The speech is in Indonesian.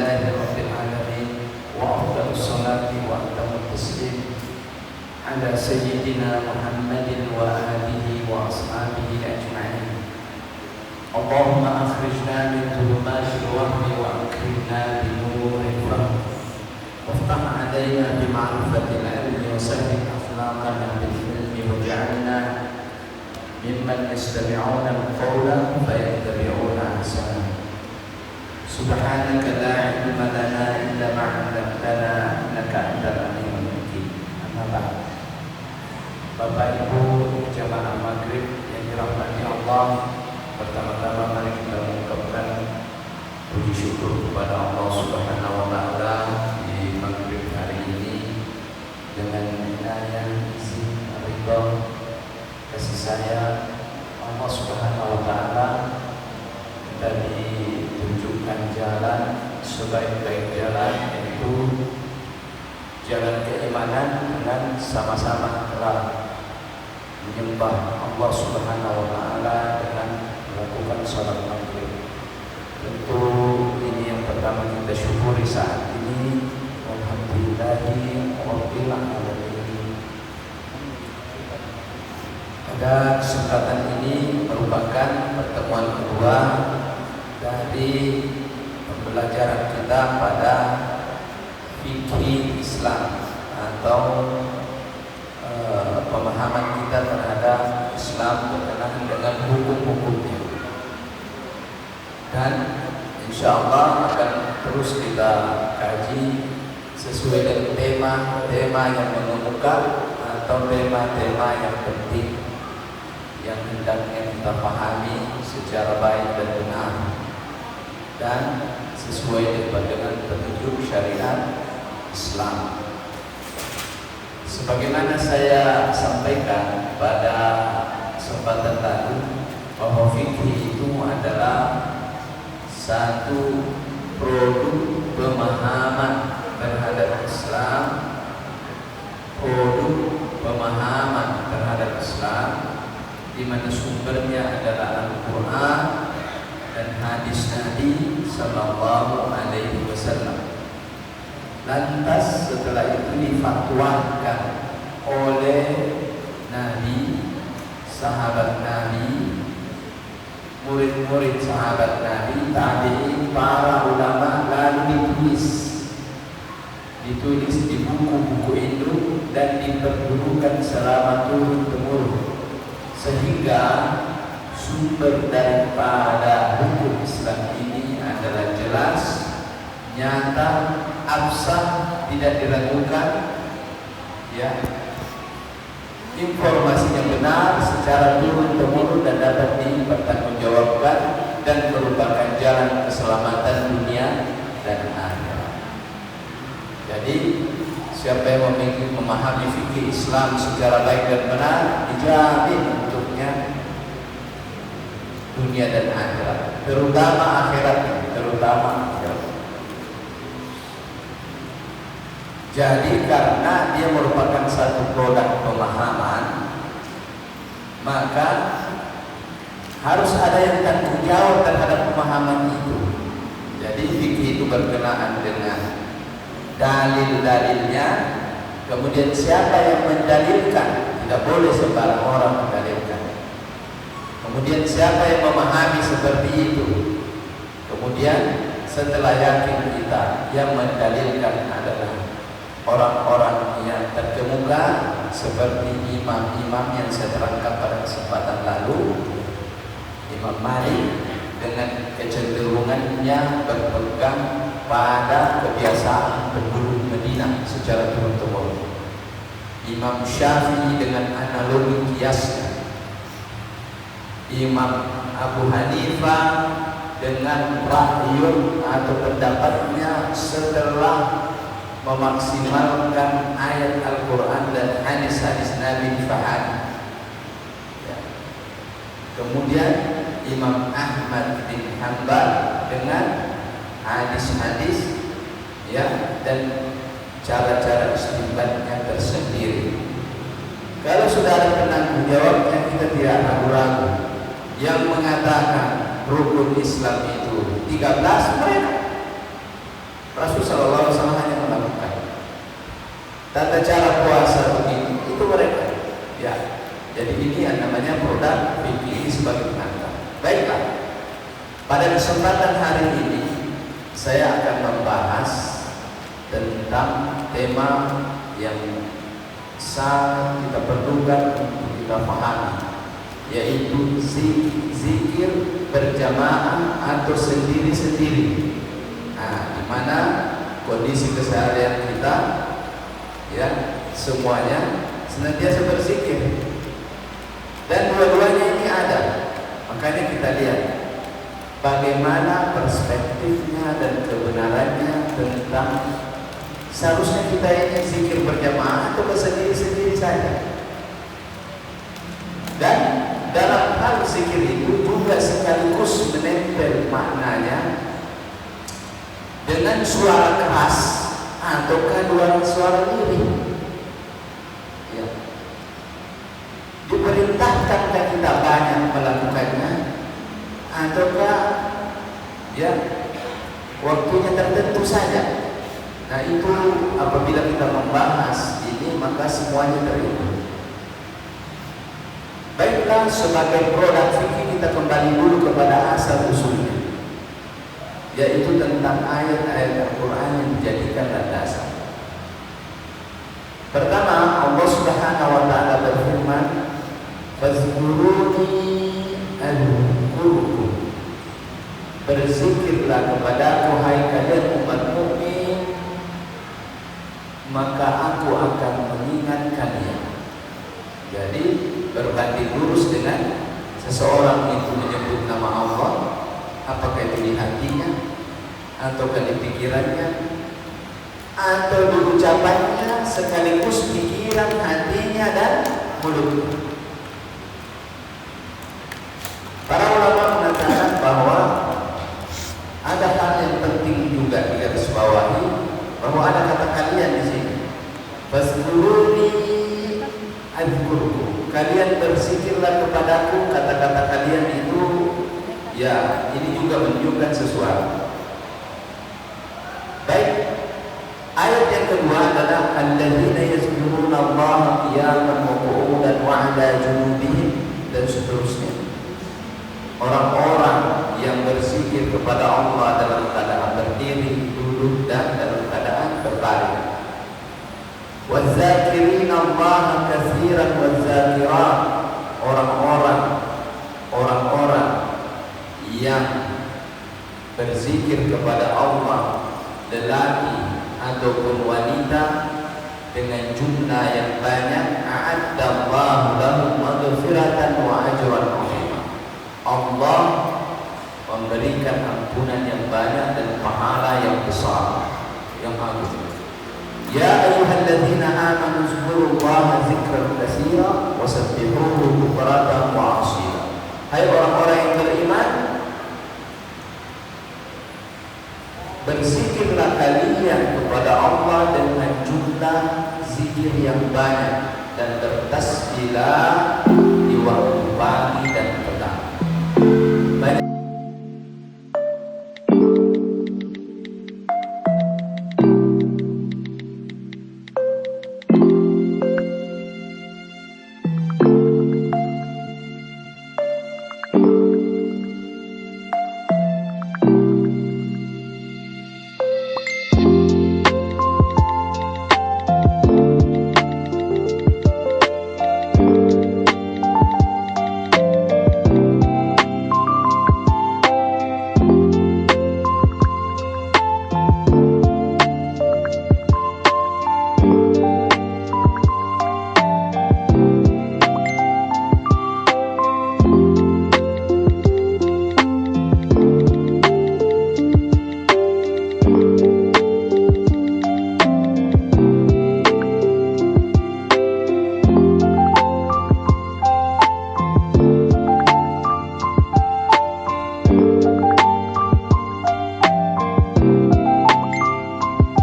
Alhamdulillahi Rabbil Alamin. Wa afdalus salati wa atamut taslim ala sayyidina Muhammadin wa alihi wa ashabihi ajma'in. Allahumma akhrijna min dhulumatil wahmi wa akrimna bi nuril fahm. Waftah alaina bi ma'rifatil ilmi wa sahhil akhlaqana bil hilmi waj'alna mimman yastami'una al-qawla fayattabi'una ahsana. Subhanaka la ilma lana illa ma 'allamtana innaka antal alimul hakim. Amma ba'd. Bapak Ibu jamaah maghrib yang dirahmati Allah, pertama-tama mari kita mengucapkan puji syukur kepada Allah Subhanahu wa taala di maghrib hari ini dengan inayah, izin, ridha, kasih sayang Allah Subhanahu wa taala kita ditunjukkan jalan sebaik-baik jalan, yaitu jalan keimanan dengan sama-sama telah menyembah Allah Subhanahu wa taala dengan melakukan salat maghrib. Tentu ini yang pertama kita syukuri saat ini. Alhamdulillahi rabbil alamin. Pada kesempatan ini merupakan pertemuan kedua dari pembelajaran kita pada fikih Islam atau pemahaman kita terhadap Islam berkenaan dengan hukum-hukumnya. Dan insya Allah akan terus kita kaji sesuai dengan tema-tema yang mengemuka atau tema-tema yang penting yang hendaknya kita pahami secara baik dan benar dan sesuai dengan petunjuk syariat Islam. Sebagaimana saya sampaikan pada kesempatan lalu bahwa fikih itu adalah satu produk pemahaman terhadap Islam, produk pemahaman terhadap Islam, di mana sumbernya adalah Al-Quran dan hadis Nabi Sallallahu Alaihi Wasallam. Lantas setelah itu difatwakan oleh Nabi, sahabat Nabi, murid-murid sahabat Nabi, tabi'in, para ulama, lalu ditulis di buku-buku induk dan diperdudukan selama turun-temurun, sehingga sumber daripada hukum Islam ini adalah jelas, nyata, absah, tidak diragukan, ya, informasi yang benar secara turun-temurun dan dapat dipertanggungjawabkan dan merupakan jalan keselamatan dunia dan akhirat. Jadi siapa yang memahami fikih Islam secara baik dan benar, dijamin untuknya dunia dan akhirat, terutama akhirat. Jadi karena dia merupakan satu produk pemahaman, maka harus ada yang tanggung jawab terhadap pemahaman itu. Jadi fikih itu berkenaan dengan dalil-dalilnya, kemudian siapa yang mendalilkan, tidak boleh sembarang orang mendalilkan. Kemudian siapa yang memahami seperti itu, kemudian setelah yakin kita, yang mendalilkan adalah orang-orang yang terkemuka seperti imam-imam yang saya terangkan pada kesempatan lalu. Imam Malik dengan kecenderungannya berpegang pada kebiasaan penduduk Madinah secara turun-temurun. Imam Syafi'i dengan analogi kiasnya. Imam Abu Hanifah dengan rahyun atau pendapatnya setelah memaksimalkan ayat Al-Quran dan hadis-hadis Nabi difahami. Ya. Kemudian Imam Ahmad bin Hanbal dengan hadis-hadis, ya, dan cara-cara istinbatnya tersendiri. Kalau sudah ada penanggung jawabnya, kita tidak ragu-ragu. Yang mengatakan rukun Islam itu 13, mereka Rasul Sallallahu Alaihi Wasallam hanya melakukan. Tata cara puasa begini itu mereka. Ya, jadi ini yang namanya produk fikih sebagai pengantar. Baiklah, pada kesempatan hari ini saya akan membahas tentang tema yang sangat kita perlukan untuk kita pahami, yaitu zikir berjamaah atau sendiri-sendiri. Nah, di mana kondisi keseharian kita, ya, semuanya senantiasa berzikir, dan dua-duanya ini ada. Makanya kita lihat bagaimana perspektifnya dan kebenarannya tentang seharusnya kita ini zikir berjamaah atau sendiri-sendiri saja. Dan dalam hal zikir itu juga sekaligus menempel maknanya dengan suara keras ataukah dengan suara lirih. Ya. Diperintahkankah kita banyak melakukannya ataukah ya waktunya tertentu saja. Nah, itu apabila kita membahas ini maka semuanya terlibat. Baiklah, sebagai produk fikih kita kembali dulu kepada asal usulnya, yaitu tentang ayat-ayat Al-Quran yang dijadikan landasan. Pertama, Allah Subhanahu wa Ta'ala berfirman, "Fazkuruni azkurkum." Berzikirlah kepadaku hai kalian umat mukmin, maka aku akan mengingat kalian. Jadi berbanding lurus dengan seseorang itu menyebut nama Allah, apakah itu di hatinya atau di pikirannya atau di ucapannya sekaligus pikiran, hatinya dan mulutnya. Para ulama mengatakan bahwa ada hal yang penting juga digarisbawahi, bahwa ada kata kalian di sini. Fazkuruni azkurkum. Kalian berzikirlah kepadaku, kata-kata kalian itu ya ini juga menunjukkan sesuatu. Baik, ayat yang kedua adalah alladzina yazkuruna Allaha qiyaman wa qu'udan wa 'ala junubihim dan seterusnya. Orang-orang yang berzikir kepada Allah dalam keadaan berdiri, duduk dan dalam keadaan berbaring. وَالذَّاكِرِينَ اللَّهَ كَثِيرًا وَالذَّاكِرَاتِ. Orang-orang yang berzikir kepada Allah, lelaki ataupun wanita, dengan jumlah yang banyak, a'addallahu lahum maghfiratan wa ajran 'azima. Allah memberikan ampunan yang banyak dan pahala yang besar, yang agung. Ya ayyuhalladzina amanu zkurullaha dzikran katsira wasabbihuhu bukratan wa asila. Hai orang-orang yang beriman, berzikirlah kalian kepada Allah dengan jumlah zikir yang banyak dan bertasbihlah